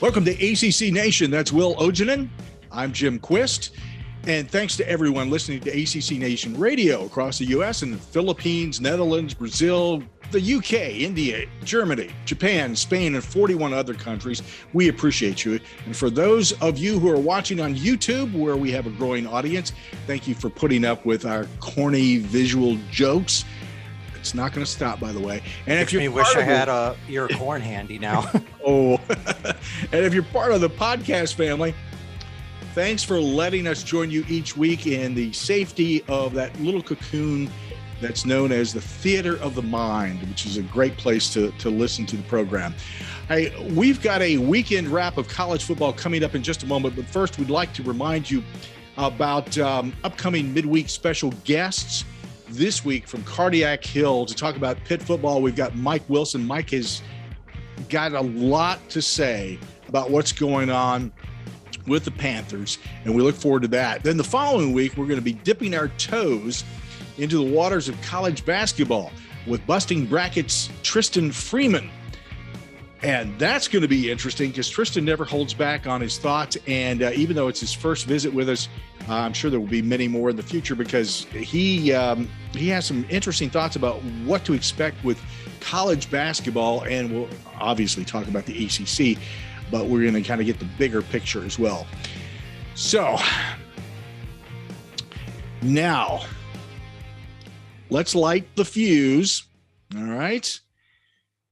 Welcome to ACC Nation. That's Will Ojanen. I'm Jim Quist. And thanks to everyone listening to ACC Nation Radio across the U.S. and the Philippines, Netherlands, Brazil, the UK, India, Germany, Japan, Spain, and 41 other countries. We appreciate you. And for those of you who are watching on YouTube, where we have a growing audience, thank you for putting up with our corny visual jokes. It's not going to stop, by the way. And if you wish I had a ear of corn handy now. Oh, and if you're part of the podcast family, thanks for letting us join you each week in the safety of that little cocoon that's known as the Theater of the Mind, which is a great place to listen to the program. Hey, we've got a weekend wrap of college football coming up in just a moment, but first we'd like to remind you about upcoming midweek special guests. This week from Cardiac Hill to talk about Pitt football, we've got Mike Wilson. Mike has got a lot to say about what's going on with the Panthers, and we look forward to that. Then the following week, we're going to be dipping our toes into the waters of college basketball with Busting Brackets Tristan Freeman. And that's going to be interesting because Tristan never holds back on his thoughts. And even though it's his first visit with us, I'm sure there will be many more in the future because he has some interesting thoughts about what to expect with college basketball. And we'll obviously talk about the ACC, but we're going to kind of get the bigger picture as well. So now let's light the fuse. All right.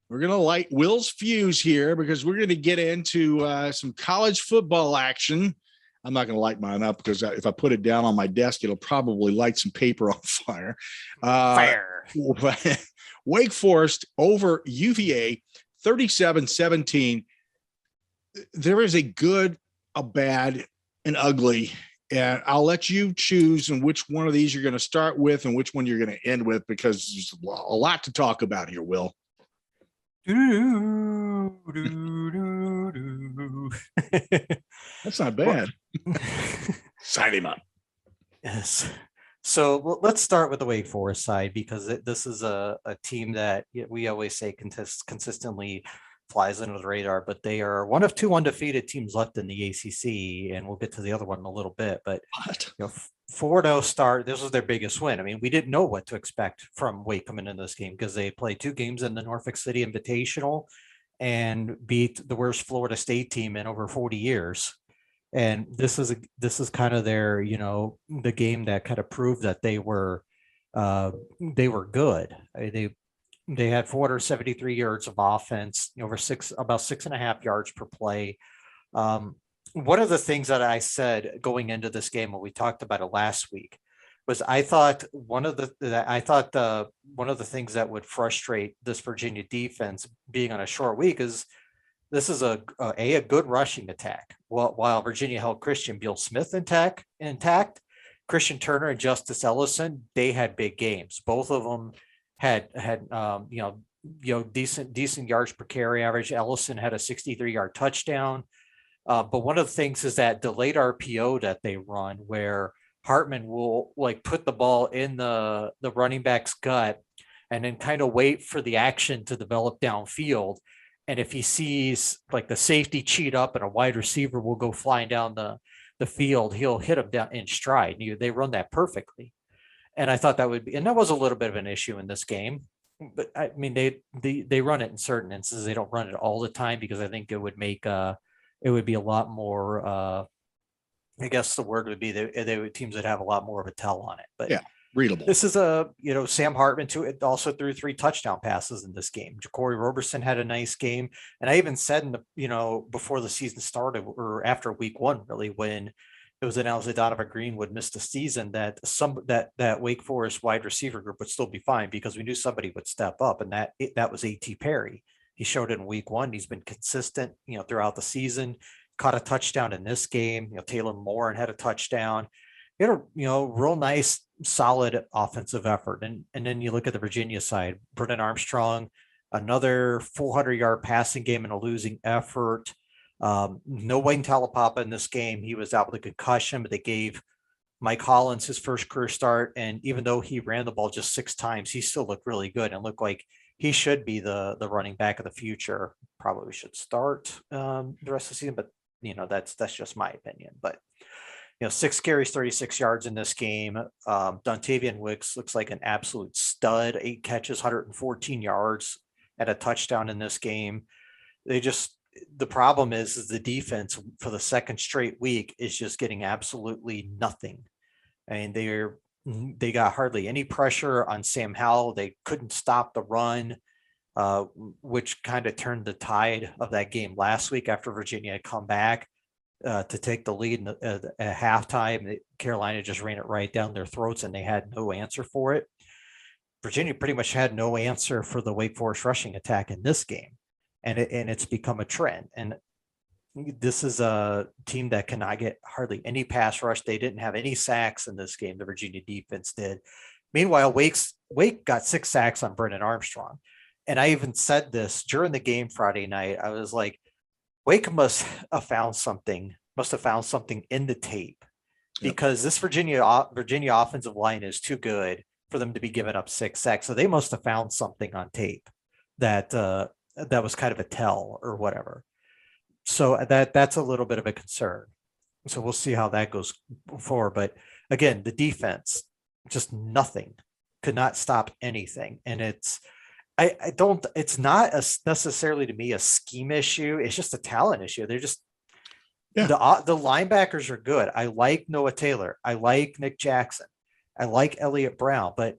We're going to light Will's fuse here because we're going to get into some college football action. I'm not going to light mine up because if I put it down on my desk, it'll probably light some paper on fire. Fire. Wake Forest over UVA, 37-17. There is a good, a bad, an ugly. And I'll let you choose and which one of these you're going to start with and which one you're going to end with because there's a lot to talk about here, Will. That's not bad. Sign him up. Yes. So let's start with the Wake Forest side because this is a team that we always say consistently flies under the radar, but they are one of two undefeated teams left in the ACC, and we'll get to the other one in a little bit. But 4-0 start. This was their biggest win. I mean, we didn't know what to expect from Wake coming into this game because they played two games in the Norfolk City Invitational and beat the worst Florida State team in over 40 years. And this is kind of their, the game that kind of proved that they were good. They had 473 yards of offense, about 6.5 yards per play. One of the things that I said going into this game when we talked about it last week was I thought one of the things that would frustrate this Virginia defense being on a short week is this is a good rushing attack. While Virginia held Christian Beal-Smith intact, Christian Turner and Justice Ellison, they had big games. Both of them had decent yards per carry average. Ellison had a 63-yard touchdown. But one of the things is that delayed RPO that they run where Hartman will put the ball in the running back's gut and then kind of wait for the action to develop downfield. And if he sees the safety cheat up and a wide receiver will go flying down the field, he'll hit him down in stride. They run that perfectly. And I thought that was a little bit of an issue in this game. But I mean, they run it in certain instances. They don't run it all the time because I think it would make it would be a lot more, I guess the word would be teams would have a lot more of a tell on it. But yeah, readable. This is Sam Hartman also threw 3 touchdown passes in this game. Ja'Cory Roberson had a nice game. And I even said before the season started or after week 1, really, when it was announced that Donovan Greenwood missed the season, that that Wake Forest wide receiver group would still be fine because we knew somebody would step up, and that was A.T. Perry. He showed it in week 1. He's been consistent, throughout the season. Caught a touchdown in this game. Taylor Moore had a touchdown. He had a real nice, solid offensive effort. And then you look at the Virginia side. Brennan Armstrong, another 400-yard passing game in a losing effort. No Wayne Talapapa in this game. He was out with a concussion, but they gave Mike Hollins his first career start. And even though he ran the ball just 6 times, he still looked really good and looked like he should be the running back of the future. Probably should start the rest of the season, but that's just my opinion. But 6 carries, 36 yards in this game. Dontavian Wicks looks like an absolute stud. 8 catches, 114 yards, at a touchdown in this game. The problem is the defense for the second straight week is just getting absolutely nothing. I mean, they got hardly any pressure on Sam Howell. They couldn't stop the run, which kind of turned the tide of that game last week after Virginia had come back to take the lead at halftime. Carolina just ran it right down their throats, and they had no answer for it. Virginia pretty much had no answer for the Wake Forest rushing attack in this game, and it's become a trend. And this is a team that cannot get hardly any pass rush. They didn't have any sacks in this game. The Virginia defense did. Meanwhile, Wake got 6 sacks on Brennan Armstrong. And I even said this during the game Friday night. I was like, Wake must have found something in the tape, because this Virginia offensive line is too good for them to be giving up 6 sacks. So they must have found something on tape that was kind of a tell or whatever. So that's a little bit of a concern. So we'll see how that goes forward. But again, the defense, just nothing, could not stop anything. And it's not necessarily to me a scheme issue. It's just a talent issue. They're just, the linebackers are good. I like Noah Taylor. I like Nick Jackson. I like Elliott Brown, but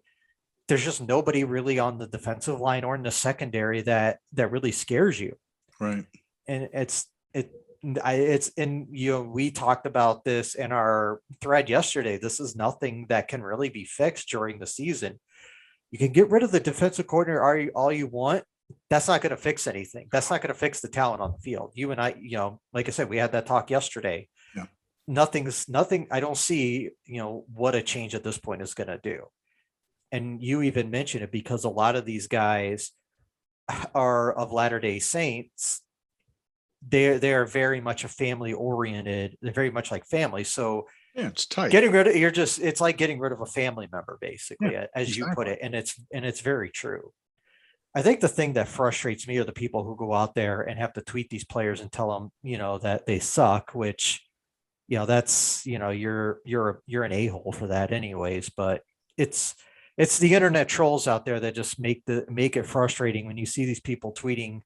there's just nobody really on the defensive line or in the secondary that really scares you. Right. And we talked about this in our thread yesterday. This is nothing that can really be fixed during the season. You can get rid of the defensive coordinator all you want. That's not going to fix anything. That's not going to fix the talent on the field. You and I, like I said, we had that talk yesterday. Yeah. Nothing. I don't see, what a change at this point is going to do. And you even mentioned it, because a lot of these guys are of Latter-day Saints. They're very much a family oriented. They're very much like family. So yeah, it's tight. It's like getting rid of a family member, basically, as exactly. you put it. And it's very true. I think the thing that frustrates me are the people who go out there and have to tweet these players and tell them, that they suck, which, that's, you're an a-hole for that anyways. But it's the internet trolls out there that just make it frustrating when you see these people tweeting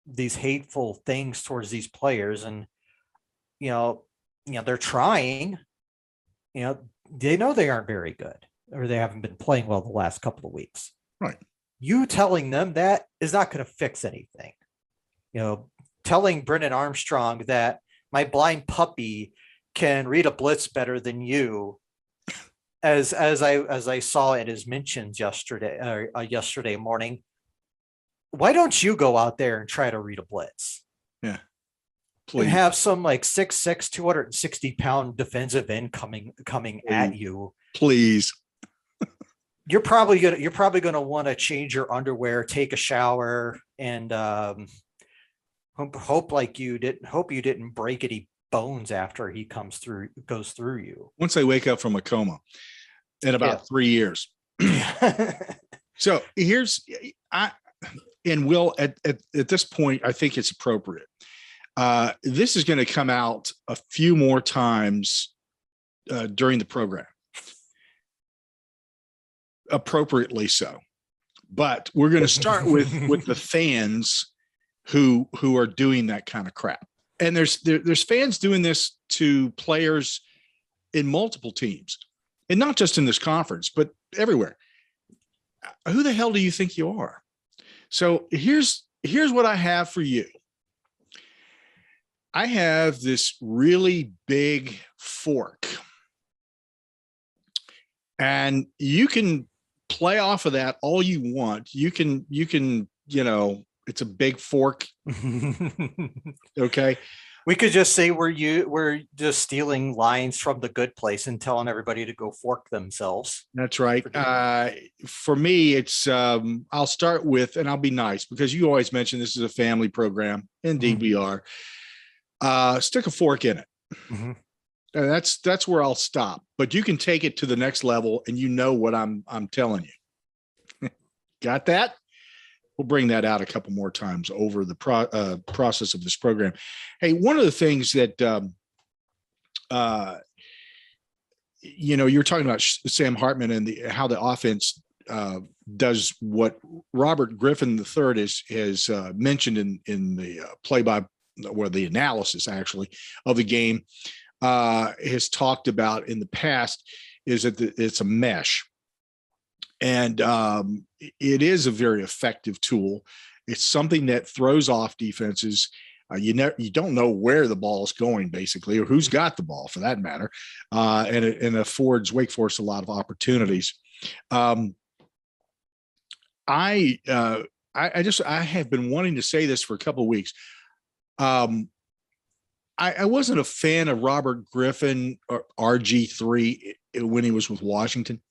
these hateful things towards these players. And, they're trying, they know they aren't very good, or they haven't been playing well the last couple of weeks. Right. You telling them that is not going to fix anything. Telling Brennan Armstrong that my blind puppy can read a blitz better than you, as I saw in his mentions yesterday morning. Why don't you go out there and try to read a blitz? Yeah. Please. And have some 6'6", 260-pound defensive end coming at you. Please. You're probably gonna want to change your underwear, take a shower, and hope you didn't break any bones after he goes through you. Once I wake up from a coma in about 3 years. So Will, at this point, I think it's appropriate. This is going to come out a few more times during the program. Appropriately so. But we're going to start with the fans who are doing that kind of crap. And there's fans doing this to players in multiple teams, and not just in this conference, but everywhere. Who the hell do you think you are? So here's what I have for you. I have this really big fork, and you can play off of that all you want. You can, it's a big fork. Okay. We could just say we're just stealing lines from The Good Place and telling everybody to go fork themselves. That's right. For me, it's I'll start with, and I'll be nice because you always mention this is a family program. Indeed, we are. Stick a fork in it. Mm-hmm. And that's where I'll stop. But you can take it to the next level, and you know what I'm telling you. Got that? We'll bring that out a couple more times over the process of this program. Hey, one of the things that, you're talking about Sam Hartman and how the offense does what Robert Griffin III has mentioned in the the analysis actually of the game has talked about in the past, is that it's a mesh. And it is a very effective tool. It's something that throws off defenses. You don't know where the ball is going, basically, or who's got the ball for that matter, and it affords Wake Forest a lot of opportunities. I have been wanting to say this for a couple of weeks. I wasn't a fan of Robert Griffin or RG3 when he was with Washington.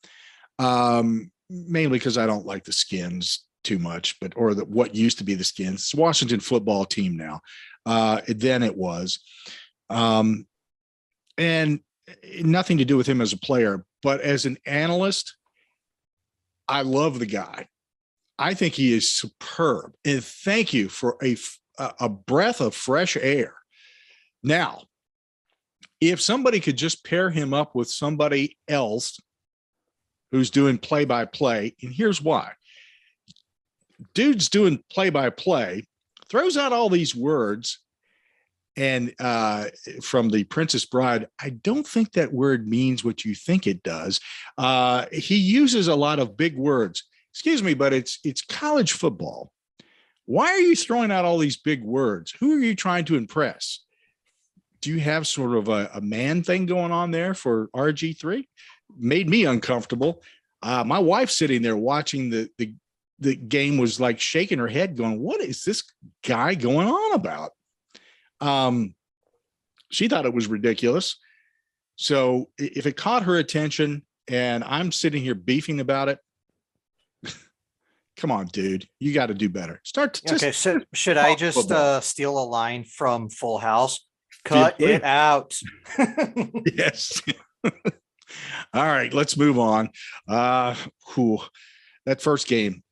Mainly because I don't like the Skins too much, what used to be the Skins. It's Washington football team now. Then it was, and nothing to do with him as a player, but as an analyst, I love the guy. I think he is superb, and thank you for a breath of fresh air. Now, if somebody could just pair him up with somebody else who's doing play-by-play, and here's why. Dude's doing play-by-play, throws out all these words, and from The Princess Bride, I don't think that word means what you think it does. He uses a lot of big words. Excuse me, but it's college football. Why are you throwing out all these big words? Who are you trying to impress? Do you have sort of a man thing going on there for RG3? Made me uncomfortable. My wife sitting there watching the game was like shaking her head going, what is this guy going on about? She thought it was ridiculous. So if it caught her attention and I'm sitting here beefing about it, come on, dude, you got to do better. Okay. So should I just steal a line from Full House? Cut it out. Yes. All right, let's move on. That first game.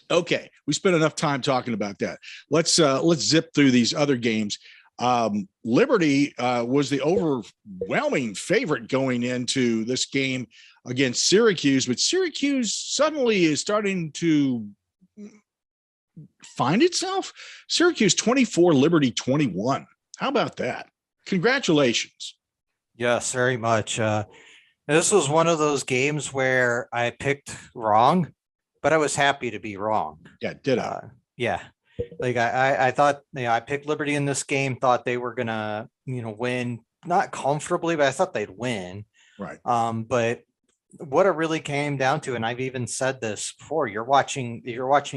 Okay, we spent enough time talking about that. Let's zip through these other games. Liberty was the overwhelming favorite going into this game against Syracuse, but Syracuse suddenly is starting to find itself. Syracuse 24, Liberty 21. How about that? Congratulations. Yes, very much. This was one of those games where I picked wrong, but I was happy to be wrong. Yeah, did I? Yeah. Like I thought, I picked Liberty in this game, thought they were gonna, win, not comfortably, but I thought they'd win. Right. But what it really came down to, and I've even said this before, you're watching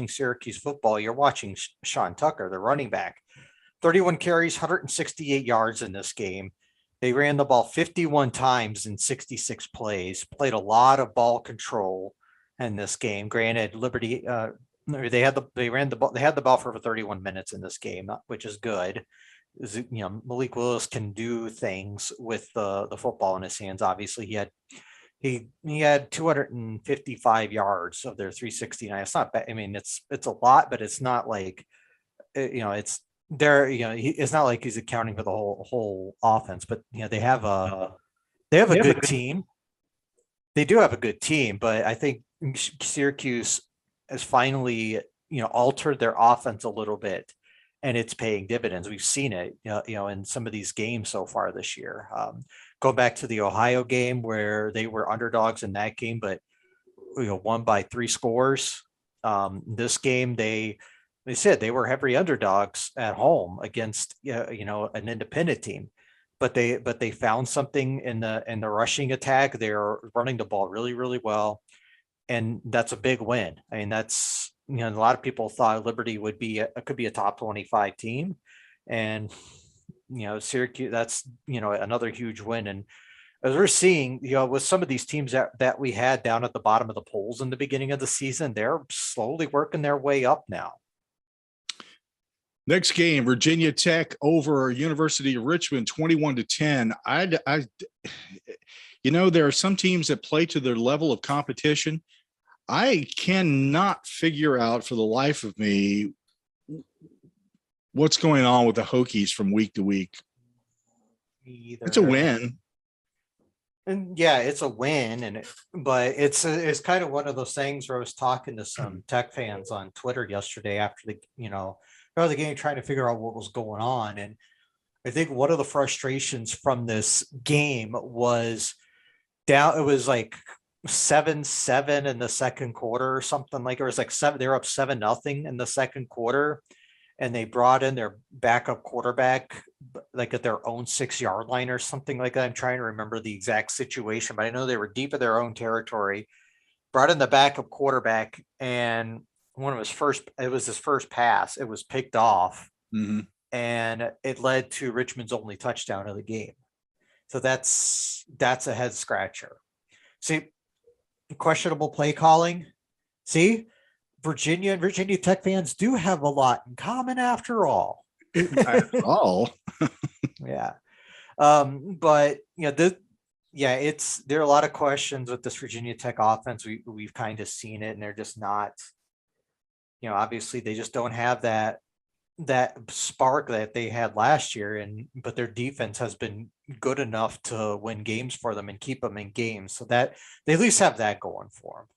Syracuse football, you're watching Sean Tucker, the running back, 31 carries, 168 yards in this game. They ran the ball 51 times in 66 plays, played a lot of ball control in this game. Granted, Liberty, they had the ball for over 31 minutes in this game, which is good. Malik Willis can do things with the football in his hands. Obviously, he had 255 yards of their 369. It's not bad. I mean, it's a lot, but it's not like, it's there. It's not like he's accounting for the whole offense. But they have a good team. They do have a good team, but I think Syracuse has finally altered their offense a little bit, and it's paying dividends. We've seen it, in some of these games so far this year. Go back to the Ohio game where they were underdogs in that game, but won by 3 scores. This game, they said they were heavy underdogs at home against an independent team, but they found something in the rushing attack. They're running the ball really, really well, and that's a big win. I mean, that's a lot of people thought Liberty could be a top 25 team, and Syracuse, that's another huge win. And as we're seeing, with some of these teams that we had down at the bottom of the polls in the beginning of the season, they're slowly working their way up now. Next game, Virginia Tech over University of Richmond, 21-10. There are some teams that play to their level of competition. I cannot figure out for the life of me what's going on with the Hokies from week to week. Either. It's a win. And yeah, it's a win, but it's kind of one of those things where I was talking to some Tech fans on Twitter yesterday after the game, trying to figure out what was going on. And I think one of the frustrations from this game was down. It was like 7-7 in the second quarter or something, like it was like seven. They were up 7-0 in the second quarter, and they brought in their backup quarterback like at their own 6-yard line or something like that. I'm trying to remember the exact situation, but I know they were deep in their own territory, brought in the backup quarterback, and it was his first pass. It was picked off, and it led to Richmond's only touchdown of the game. So that's a head scratcher. See, questionable play calling. See, Virginia and Virginia Tech fans do have a lot in common after all. After all. Yeah. But there are a lot of questions with this Virginia Tech offense. We've kind of seen it, and they're just not, obviously they just don't have that spark that they had last year, but their defense has been good enough to win games for them and keep them in games, so that they at least have that going for them.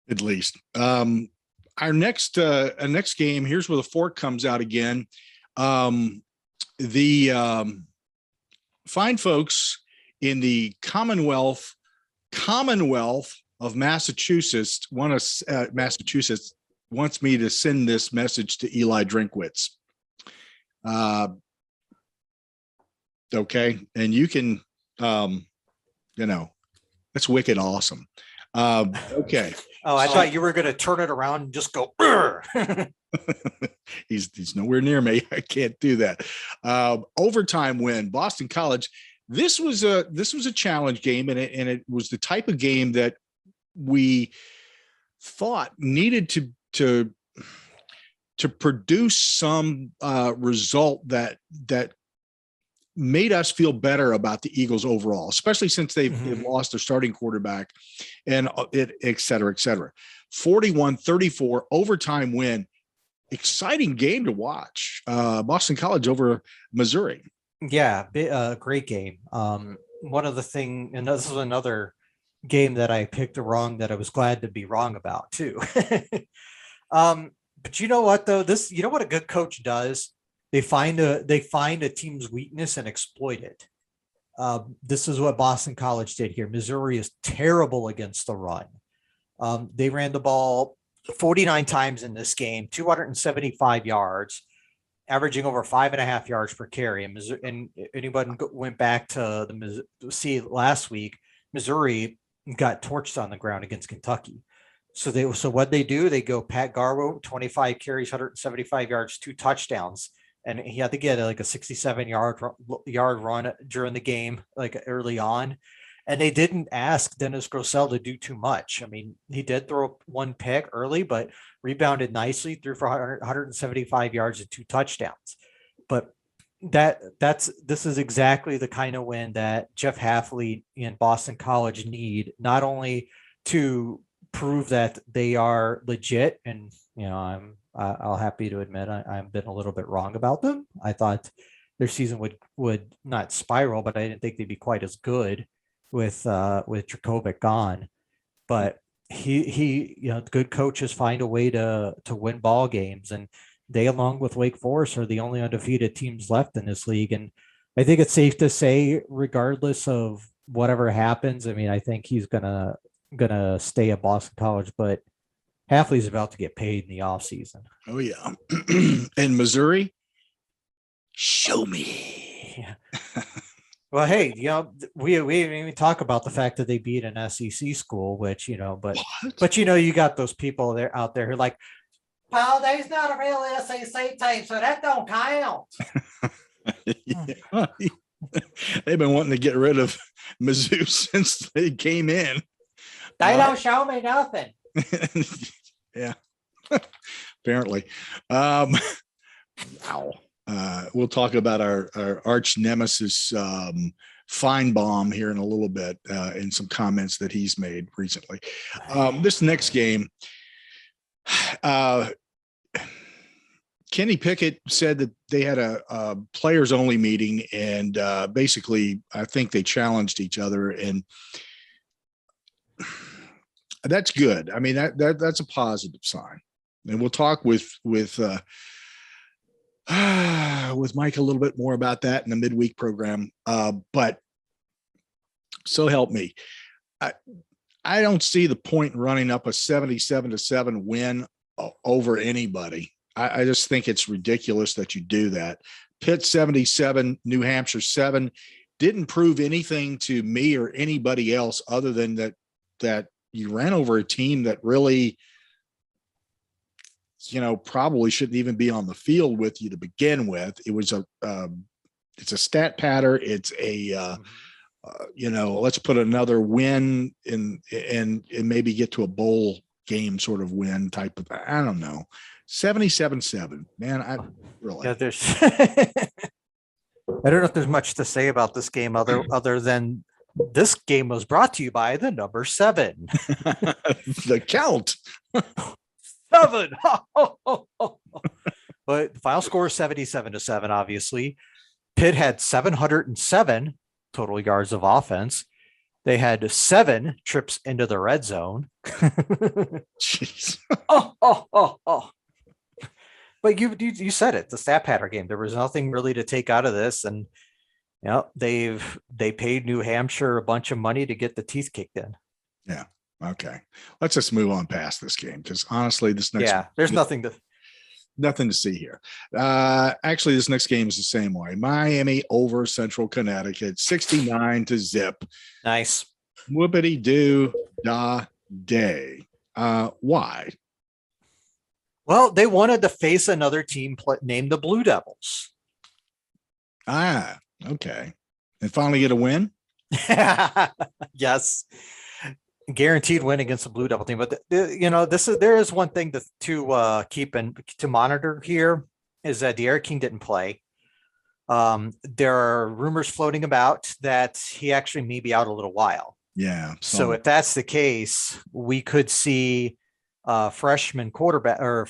At least. Our next game, here's where the fork comes out again. The fine folks in the Commonwealth of Massachusetts Massachusetts wants me to send this message to Eli Drinkwitz. Okay, and you can, that's wicked awesome. Okay. Oh, I thought you were going to turn it around and just go. He's nowhere near me. I can't do that. Overtime win, Boston College. This was a challenge game, and it was the type of game that we thought needed to produce some result that made us feel better about the Eagles overall, especially since they've lost their starting quarterback and et cetera, et cetera. 41-34 overtime win. Exciting game to watch. Boston College over Missouri. Yeah, great game. One of the thing, and this is another game that I picked wrong that I was glad to be wrong about too. But you know what though? What a good coach does? They find a team's weakness and exploit it. This is what Boston College did here. Missouri is terrible against the run. They ran the ball 49 times in this game, 275 yards, averaging over 5.5 yards per carry. And anyone went back to see last week, Missouri got torched on the ground against Kentucky. So what they do, they go Pat Garwo, 25 carries, 175 yards, 2 touchdowns. And he had to get like a 67-yard run during the game, like early on. And they didn't ask Dennis Grosel to do too much. I mean, he did throw 1 pick early, but rebounded nicely, threw for 175 yards and 2 touchdowns. But this is exactly the kind of win that Jeff Hafley and Boston College need, not only to prove that they are legit, and I'll happy to admit I've been a little bit wrong about them. I thought their season would not spiral, but I didn't think they'd be quite as good with Dracovic gone. But he good coaches find a way to win ball games, and they, along with Wake Forest, are the only undefeated teams left in this league. And I think it's safe to say, regardless of whatever happens, I mean, I think he's gonna stay at Boston College, but Hafley's about to get paid in the offseason. Oh yeah. And Missouri, show me. Yeah. Well, hey, we didn't even talk about the fact that they beat an SEC school, which, but you got those people out there who are like, well, there's not a real SEC team, so that don't count. Yeah. They've been wanting to get rid of Mizzou since they came in. They don't show me nothing. Yeah, apparently. Wow. We'll talk about our arch nemesis Feinbaum here in a little bit in some comments that he's made recently. This next game, Kenny Pickett said that they had a players only meeting, and basically I think they challenged each other, and that's good. I mean, that's a positive sign. And we'll talk with Mike a little bit more about that in the midweek program. But so help me. I don't see the point in running up a 77-7 win over anybody. I just think it's ridiculous that you do that. Pitt 77, New Hampshire 7 didn't prove anything to me or anybody else other than that you ran over a team that really, probably shouldn't even be on the field with you to begin with. It was it's a stat patter. It's a, let's put another win in and maybe get to a bowl game sort of win type of, I don't know. 77-7, man. I there's I don't know if there's much to say about this game other than this game was brought to you by the number 7. The count. 7. But the final score is 77-7, obviously. Pitt had 707 total yards of offense. They had 7 trips into the red zone. Jeez. But you said it, the stat pattern game. There was nothing really to take out of this, and they paid New Hampshire a bunch of money to get the teeth kicked in. Yeah. Okay. Let's just move on past this game because honestly, this next there's nothing to see here. Actually, this next game is the same way. Miami over Central Connecticut, 69-0. Nice. Whoopity doo da day. Why? Well, they wanted to face another team named the Blue Devils. Okay. And finally get a win? Yes. Guaranteed win against the Blue Devil team. But there is one thing to keep and to monitor here is that De'Aaron King didn't play. There are rumors floating about that he actually may be out a little while. Yeah. So if that's the case, we could see freshman quarterback or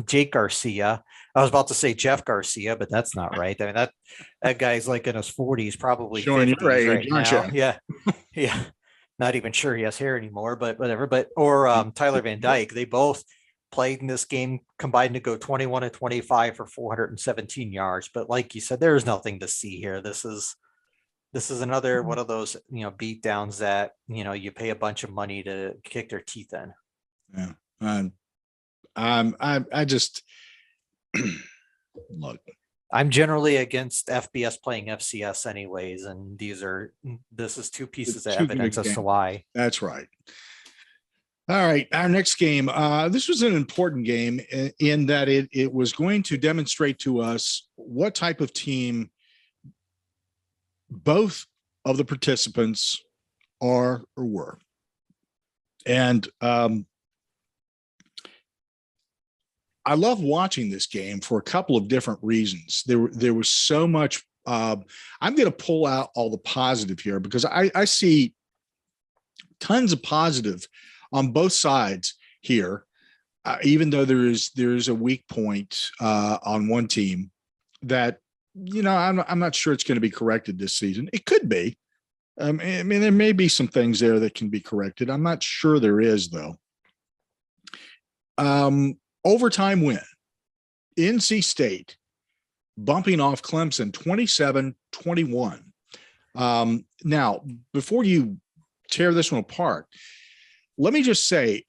Jake Garcia. I was about to say Jeff Garcia, but that's not right. I mean, that guy's like in his 40s, probably showing your age, right aren't now. you? Yeah. Not even sure he has hair anymore, but whatever. Or Tyler Van Dyke. They both played in this game, combined to go 21-25 for 417 yards. But like you said, there is nothing to see here. This is another one of those, beat downs that, you pay a bunch of money to kick their teeth in. Yeah. I just look, I'm generally against FBS playing FCS anyways. And this is 2 pieces of evidence as to why. That's right. All right. Our next game, this was an important game in that it was going to demonstrate to us what type of team both of the participants are or were. And I love watching this game for a couple of different reasons. There was so much. I'm going to pull out all the positive here because I see tons of positive on both sides here, even though there is a weak point on one team that, I'm not sure it's going to be corrected this season. It could be. I mean, there may be some things there that can be corrected. I'm not sure there is, though. Overtime win. NC State bumping off Clemson 27-21. Now, before you tear this one apart, let me just say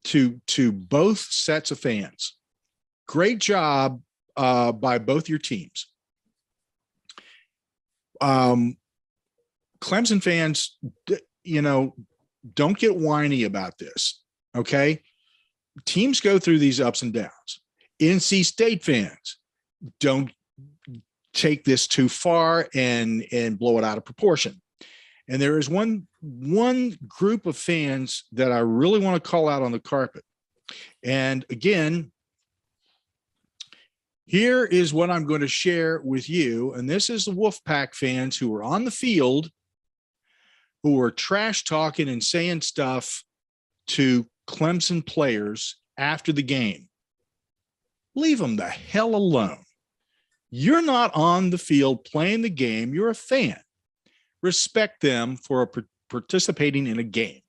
to both sets of fans, great job by both your teams. Clemson fans, don't get whiny about this, okay? Teams go through these ups and downs. NC State fans, don't take this too far and blow it out of proportion. And there is one group of fans that I really want to call out on the carpet. And again, Here is what I'm going to share with you. And this is the Wolfpack fans who were on the field, who were trash talking and saying stuff to Clemson players after the game. Leave them the hell alone. You're not on the field playing the game. You're a fan. Respect them for participating in a game.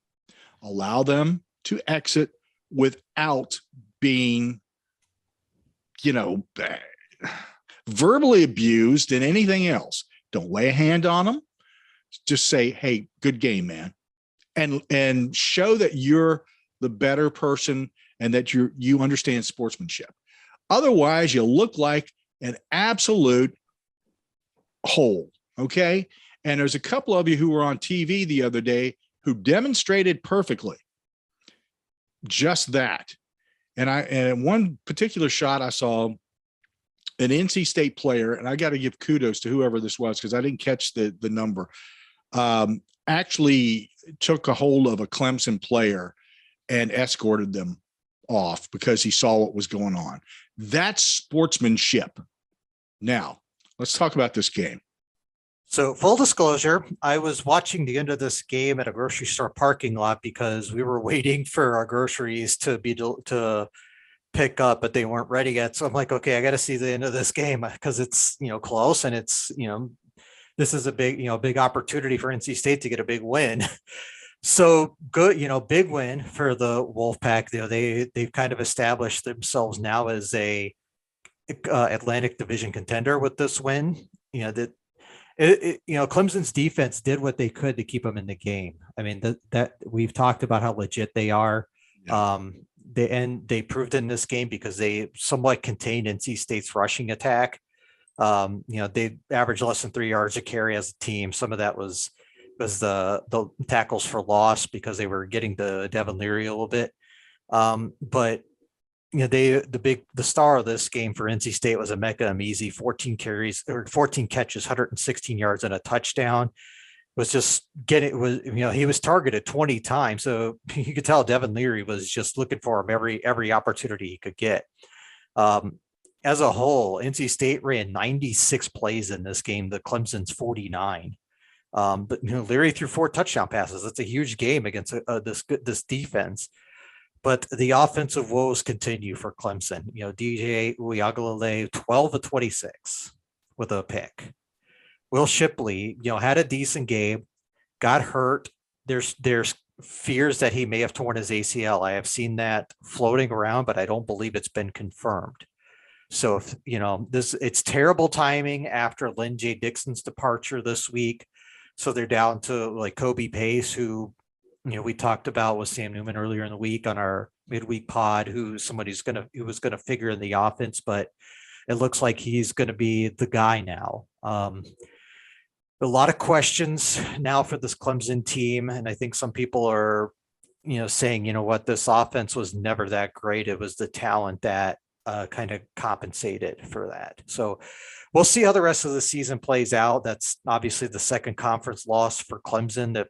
Allow them to exit without being, verbally abused and anything else. Don't lay a hand on them. Just say, hey, good game, man. And show that you're the better person and that you understand sportsmanship. Otherwise, you look like an absolute hole. Okay. And there's a couple of you who were on TV the other day who demonstrated perfectly just that. And one particular shot I saw an NC State player, and I got to give kudos to whoever this was because I didn't catch the number, actually took a hold of a Clemson player and escorted them off because he saw what was going on. That's sportsmanship. Now, let's talk about this game. So full disclosure, I was watching the end of this game at a grocery store parking lot because we were waiting for our groceries to pick up, but they weren't ready yet. So I'm like, okay, I got to see the end of this game because it's, close and it's, this is a big opportunity for NC State to get a big win. So good, big win for the Wolfpack. They've kind of established themselves now as a Atlantic Division contender with this win. Clemson's defense did what they could to keep them in the game. I mean, that we've talked about how legit they are. Yeah. They proved in this game because they somewhat contained NC State's rushing attack. They averaged less than 3 yards a carry as a team. Some of that was the tackles for loss because they were getting to Devin Leary a little bit. But the star of this game for NC State was Emeka Emezie, 14 catches, 116 yards and a touchdown. He was targeted 20 times. So you could tell Devin Leary was just looking for him every opportunity he could get. As a whole, NC State ran 96 plays in this game, the Clemson's 49. But Leary threw 4 touchdown passes. That's a huge game against this defense. But the offensive woes continue for Clemson. DJ Uiagalelei, 12 of 26 with a pick. Will Shipley, had a decent game, got hurt. There's fears that he may have torn his ACL. I have seen that floating around, but I don't believe it's been confirmed. So if it's terrible timing after Lynn J. Dixon's departure this week. So they're down to like Kobe Pace, who we talked about with Sam Newman earlier in the week on our midweek pod, who was going to figure in the offense, but it looks like he's going to be the guy now. A lot of questions now for this Clemson team. And I think some people are, saying, this offense was never that great. It was the talent that kind of compensated for that. So we'll see how the rest of the season plays out. That's obviously the second conference loss for Clemson that,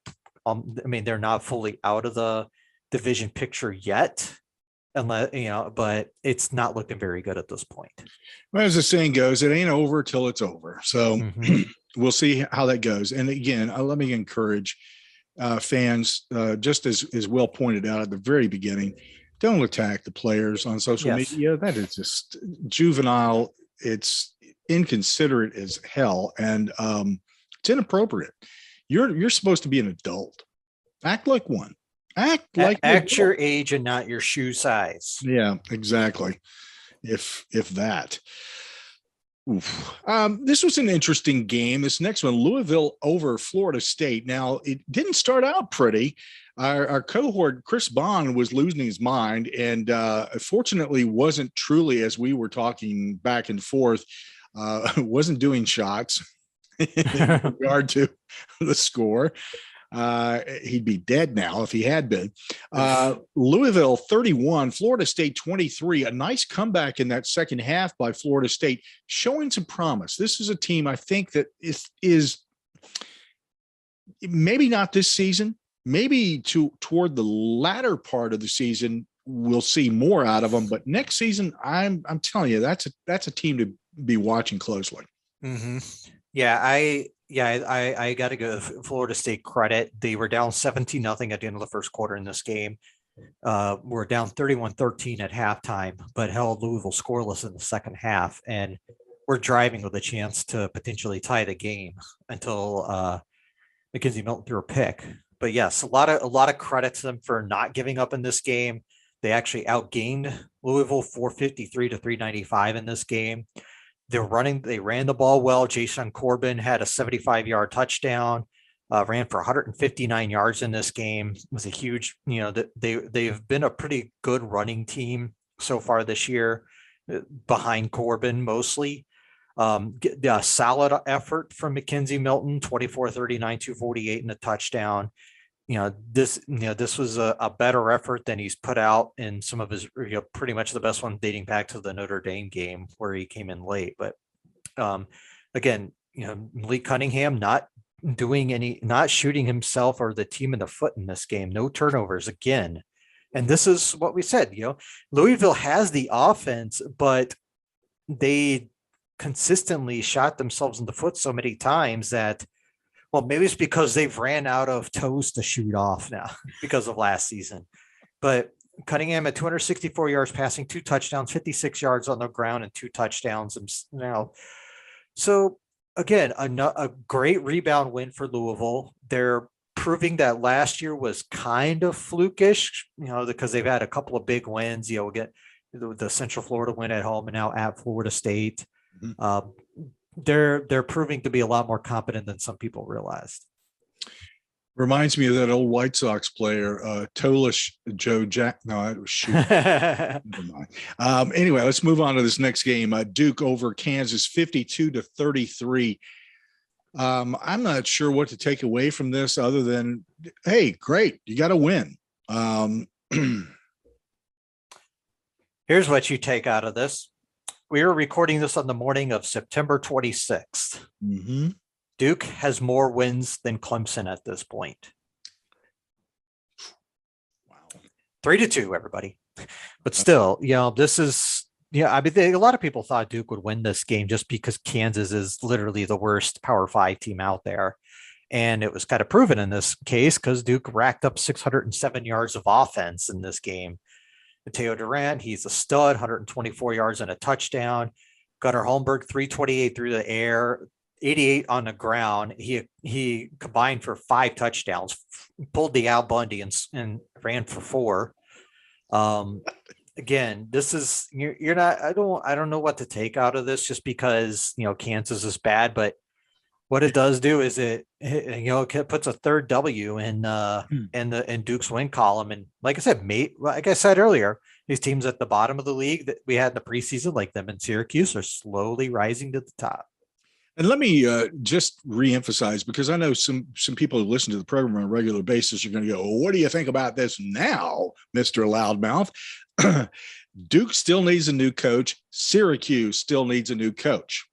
they're not fully out of the division picture yet, unless, but it's not looking very good at this point. Well, as the saying goes, it ain't over till it's over. So we'll see how that goes. And again, let me encourage fans, just as Will pointed out at the very beginning, don't attack the players on social media. That is just juvenile. It's inconsiderate as hell. And it's inappropriate. You're supposed to be an adult. Act like one. Act your age and not your shoe size. Yeah, exactly. If that. Oof. This was an interesting game. This next one, Louisville over Florida State. Now, it didn't start out pretty. Our cohort, Chris Bond, was losing his mind, and fortunately wasn't truly, as we were talking back and forth, wasn't doing shots in regard to the score. He'd be dead now if he had been. Louisville 31, Florida State 23. A nice comeback in that second half by Florida State, showing some promise. This is a team I think that is maybe not this season, maybe toward the latter part of the season we'll see more out of them. But next season, I'm telling you, that's a team to be watching closely. Mm-hmm. Yeah, I got to give Florida State credit. They were down 17-0 at the end of the first quarter in this game. We're down 31-13 at halftime, but held Louisville scoreless in the second half, and we're driving with a chance to potentially tie the game until Mackenzie Milton threw a pick. But yes, a lot of credit to them for not giving up in this game. They actually outgained Louisville 453 to 395 in this game. They ran the ball well. Jason Corbin had a 75-yard touchdown, ran for 159 yards in this game. It was a huge, they've been a pretty good running team so far this year, behind Corbin mostly. A solid effort from Mackenzie Milton, 24-39, 248 and a touchdown. This was a better effort than he's put out in some of his, pretty much the best one dating back to the Notre Dame game where he came in late. But again, Malik Cunningham not shooting himself or the team in the foot in this game. No turnovers again. And this is what we said, Louisville has the offense, but they consistently shot themselves in the foot so many times that, well, maybe it's because they've ran out of toes to shoot off now because of last season. But Cunningham at 264 yards passing, 2 touchdowns, 56 yards on the ground and 2 touchdowns now. So again, a great rebound win for Louisville. They're proving that last year was kind of flukish, because they've had a couple of big wins, get the Central Florida win at home and now at Florida State. Mm-hmm. They're proving to be a lot more competent than some people realized. Reminds me of that old White Sox player, Tolish Joe Jack. No, it was shoot. Never mind. Anyway, let's move on to this next game. Duke over Kansas, 52-33. I'm not sure what to take away from this other than, hey, great, you got to win. Here's what you take out of this. We are recording this on the morning of September 26th. Mm-hmm. Duke has more wins than Clemson at this point. Wow. 3-2, everybody. But still, this is, a lot of people thought Duke would win this game just because Kansas is literally the worst Power 5 team out there. And it was kind of proven in this case because Duke racked up 607 yards of offense in this game. Mateo Durant, he's a stud, 124 yards and a touchdown. Gunnar Holmberg, 328 through the air, 88 on the ground. He combined for 5 touchdowns, pulled the Al Bundy and ran for 4. Again, this is you're not. I don't know what to take out of this just because Kansas is bad, but what it does do is it puts a third W in Duke's win column. And like I said earlier, these teams at the bottom of the league that we had in the preseason, like them in Syracuse, are slowly rising to the top. And let me just reemphasize, because I know some people who listen to the program on a regular basis are going to go, well, what do you think about this now, Mr. Loudmouth? Duke still needs a new coach. Syracuse still needs a new coach.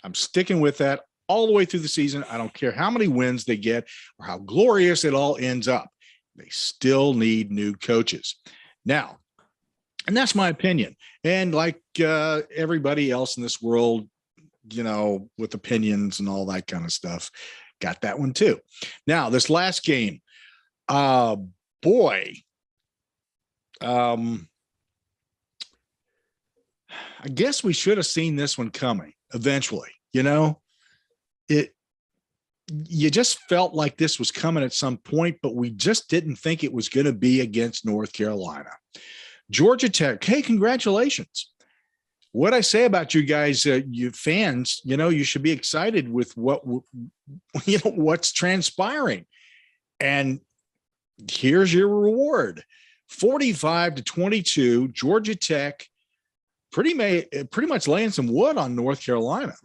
I'm sticking with that all the way through the season. I don't care how many wins they get or how glorious it all ends up. They still need new coaches. Now, and that's my opinion. And like everybody else in this world, with opinions and all that kind of stuff, got that one too. Now, this last game, boy, I guess we should have seen this one coming eventually. You just felt like this was coming at some point, but we just didn't think it was going to be against North Carolina. Georgia Tech, hey, congratulations. What I say about you guys, you fans, you should be excited with what's transpiring. And here's your reward. 45-22, Georgia Tech pretty much laying some wood on North Carolina.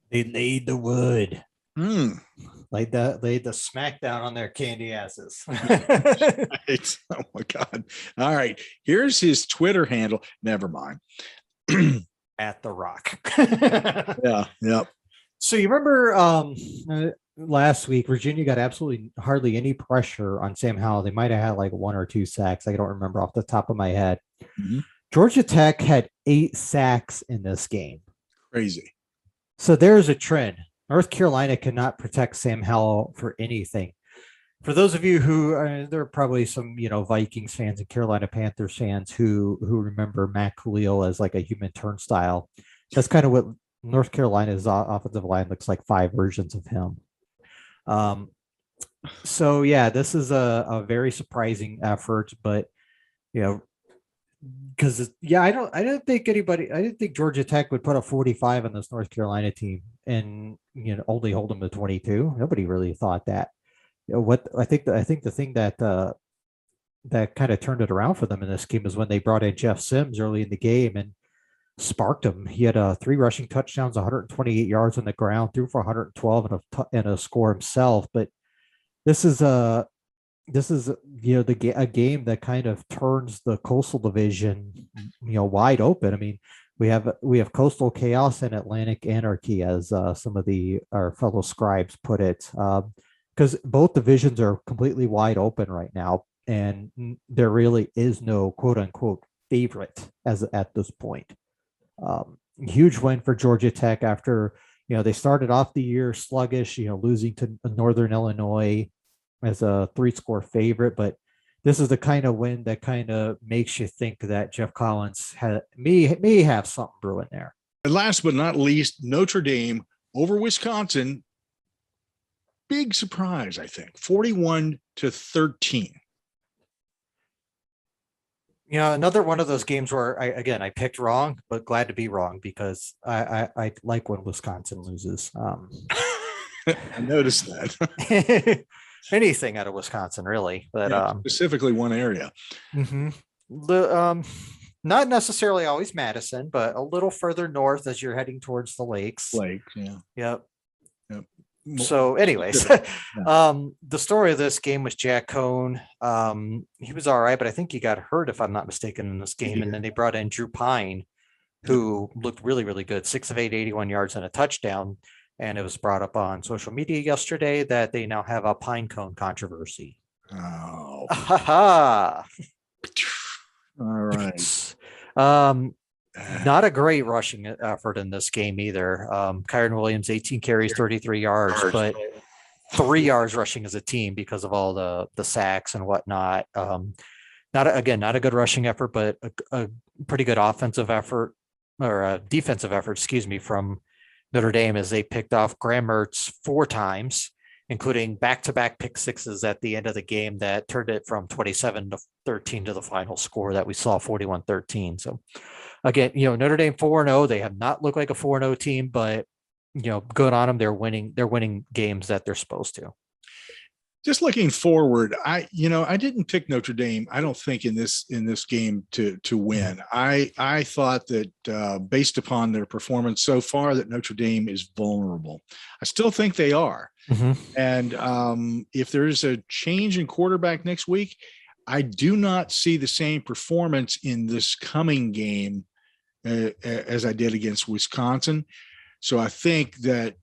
They laid the wood. Laid the smackdown on their candy asses. Right. Oh my God. All right. Here's his Twitter handle. Never mind. At the Rock. Yeah. Yep. So you remember last week, Virginia got absolutely hardly any pressure on Sam Howell. They might have had like 1 or 2 sacks. I don't remember off the top of my head. Mm-hmm. Georgia Tech had 8 sacks in this game. Crazy. So there's a trend. North Carolina cannot protect Sam Howell for anything. For those of you who there are probably some, Vikings fans and Carolina Panthers fans who remember Matt Khalil as like a human turnstile. That's kind of what North Carolina's offensive line looks like, 5 versions of him. So yeah, this is a very surprising effort, but because I didn't think Georgia Tech would put a 45 on this North Carolina team and only hold them to 22. Nobody really thought that. What I think the thing that that kind of turned it around for them in this game is when they brought in Jeff Sims early in the game and sparked him. He had 3 rushing touchdowns, 128 yards on the ground, threw for 112 and a score himself. But this is a game that kind of turns the Coastal Division wide open. I mean, we have Coastal Chaos and Atlantic Anarchy, as some of our fellow scribes put it, because both divisions are completely wide open right now, and there really is no quote unquote favorite at this point. Huge win for Georgia Tech after they started off the year sluggish, losing to Northern Illinois as a 3-score favorite, but this is the kind of win that kind of makes you think that Jeff Collins may have something brewing there. And last but not least, Notre Dame over Wisconsin. Big surprise, I think, 41-13. Another one of those games where I picked wrong, but glad to be wrong because I like when Wisconsin loses. I noticed that. Anything out of Wisconsin, really, but specifically one area. Mm-hmm. Not necessarily always Madison, but a little further north as you're heading towards the lakes. Yeah. Yep. So anyways, the story of this game was Jack Cohn. He was all right, but I think he got hurt, if I'm not mistaken, in this game. Yeah. And then they brought in Drew Pine, who looked really, really good. 6 of 8, 81 yards and a touchdown. And it was brought up on social media yesterday that they now have a pine cone controversy. Oh. All right. Not a great rushing effort in this game either. Kyron Williams, 18 carries, 33 yards, but 3 yards rushing as a team because of all the sacks and whatnot. Not a good rushing effort, but a pretty good offensive effort or a defensive effort, from Notre Dame, as they picked off Graham Mertz 4 times, including back-to-back pick sixes at the end of the game that turned it from 27-13 to the final score that we saw, 41-13. So again, Notre Dame 4-0. They have not looked like a 4-0 team, but good on them. They're winning games that they're supposed to. Just looking forward, I didn't pick Notre Dame, I don't think, in this game to win. I thought that based upon their performance so far that Notre Dame is vulnerable. I still think they are. Mm-hmm. And if there is a change in quarterback next week, I do not see the same performance in this coming game as I did against Wisconsin. So I think that,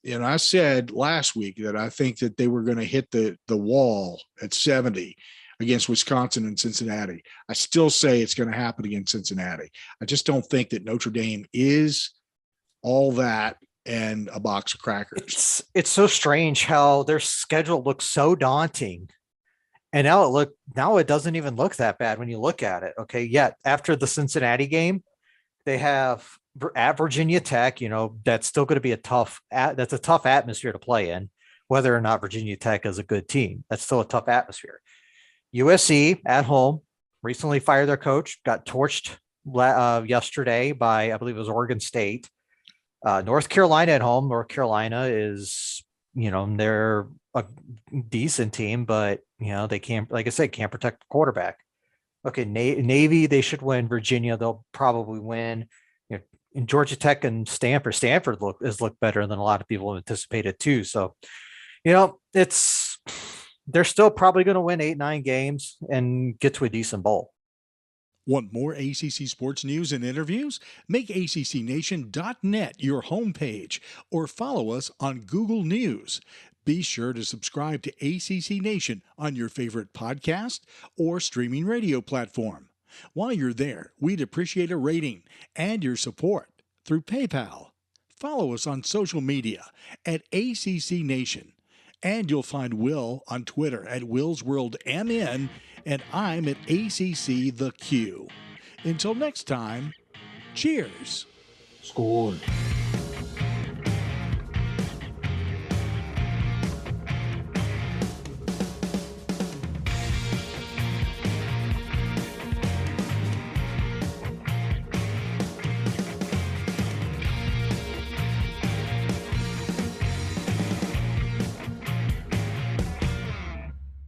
I said last week that I think that they were going to hit the wall at 70 against Wisconsin and Cincinnati. I still say it's going to happen against Cincinnati. I just don't think that Notre Dame is all that and a box of crackers. It's so strange how their schedule looks so daunting. And now it doesn't even look that bad when you look at it. Okay. Yet after the Cincinnati game, they have at Virginia Tech, that's still going to be a tough atmosphere to play in, whether or not Virginia Tech is a good team. That's still a tough atmosphere. USC at home recently fired their coach, got torched yesterday by, I believe it was Oregon State. North Carolina at home. North Carolina is, they're a decent team, but they can't, like I said, can't protect the quarterback. Okay, Navy, they should win. Virginia, they'll probably win. In Georgia Tech and Stanford has looked better than a lot of people anticipated too. So, they're still probably going to win 8-9 games and get to a decent bowl. Want more ACC sports news and interviews? Make ACCNation.net your homepage or follow us on Google News. Be sure to subscribe to ACC Nation on your favorite podcast or streaming radio platform. While you're there, we'd appreciate a rating and your support through PayPal. Follow us on social media at ACC Nation. And you'll find Will on Twitter at WillsWorldMN, and I'm at ACC The Q. Until next time, cheers. Score.